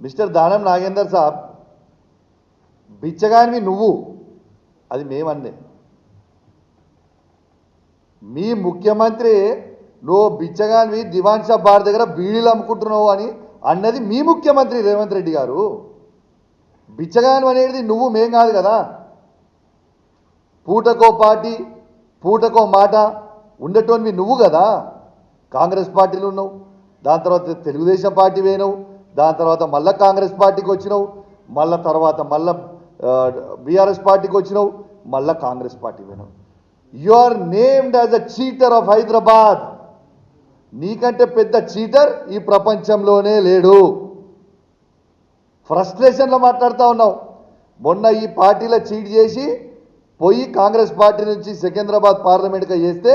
Mister Danam Nagender సాబ్, బిచ్చగానివి నువ్వు, అది మేమన్నే. మీ ముఖ్యమంత్రి నువ్వు బిచ్చగానివి దివాన్ షా బార్ దగ్గర బీడీలు అమ్ముకుంటున్నావు అని అన్నది మీ ముఖ్యమంత్రి రేవంత్ రెడ్డి గారు. బిచ్చగాను అనేది నువ్వు, మేం కాదు కదా. పూటకో పార్టీ పూటకో మాట ఉండేటోనివి నువ్వు కదా. కాంగ్రెస్ పార్టీలో ఉన్నావు, దాని తర్వాత తెలుగుదేశం పార్టీ పోయినావు, దాని తర్వాత మళ్ళీ కాంగ్రెస్ పార్టీకి వచ్చినావు, మళ్ళీ తర్వాత మళ్ళీ బీఆర్ఎస్ పార్టీకి వచ్చినావు, మళ్ళీ కాంగ్రెస్ పార్టీ పోయినావు. You are named as a cheater of Hyderabad. నీకంటే పెద్ద చీటర్ ఈ ప్రపంచంలోనే లేడు. ఫ్రస్ట్రేషన్లో మాట్లాడుతూ ఉన్నావు. మొన్న ఈ పార్టీలో చీట్ చేసి పోయి కాంగ్రెస్ పార్టీ నుంచి సికింద్రాబాద్ పార్లమెంట్గా చేస్తే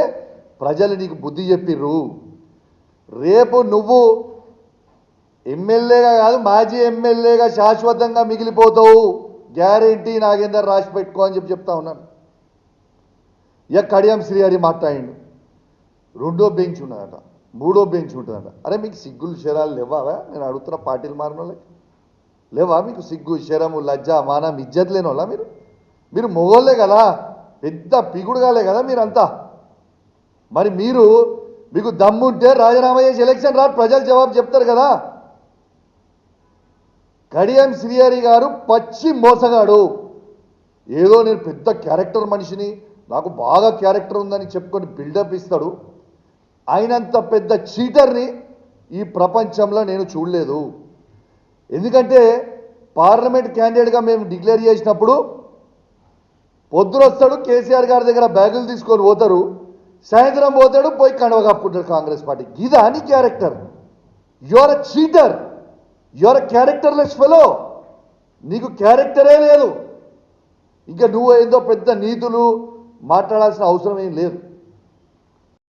ప్రజలు నీకు బుద్ధి చెప్పిర్రు. రేపు నువ్వు ఎమ్మెల్యేగా కాదు, మాజీ ఎమ్మెల్యేగా శాశ్వతంగా మిగిలిపోతావు. గ్యారెంటీ నాగేందర్ రాసి పెట్టుకో అని చెప్తా ఉన్నాను. ఇక కడియం శ్రీహరి మాట్లాడిండు. రెండో బెంచ్ ఉన్నదట, మూడో బెంచ్ ఉంటుందట. అరే మీకు సిగ్గులు శరాలు లేవా? నేను అడుగుతున్నా, పార్టీలు మారిన వాళ్ళకి లేవా మీకు సిగ్గు శరము లజ్జ మానం ఇజ్జత్ లేని వాళ్ళ మీరు మొగోళ్ళే కదా, పెద్ద పిగుడుగాలే కదా మీరంతా. మరి మీకు దమ్ముంటే రాజీనామా చేసి ఎలక్షన్ రాదు, ప్రజలు జవాబు చెప్తారు కదా. కడియం శ్రీహరి గారు పచ్చి మోసగాడు. ఏదో నేను పెద్ద క్యారెక్టర్ మనిషిని, నాకు బాగా క్యారెక్టర్ ఉందని చెప్పుకొని బిల్డప్ ఇస్తాడు. ఆయనంత పెద్ద చీటర్ని ఈ ప్రపంచంలో నేను చూడలేదు. ఎందుకంటే పార్లమెంట్ క్యాండిడేట్గా మేము డిక్లేర్ చేసినప్పుడు పొద్దున వస్తాడు, కేసీఆర్ గారి దగ్గర బ్యాగులు తీసుకొని పోతారు, సాయంత్రం పోతాడు, పోయి కండవ కప్పుకుంటాడు కాంగ్రెస్ పార్టీ. ఇదా నీ character? Your a cheater, your a characterless fellow. నీకు క్యారెక్టరే లేదు. ఇంకా నువ్వు ఏదో పెద్ద నీతులు మాట్లాడాల్సిన అవసరం ఏం లేదు.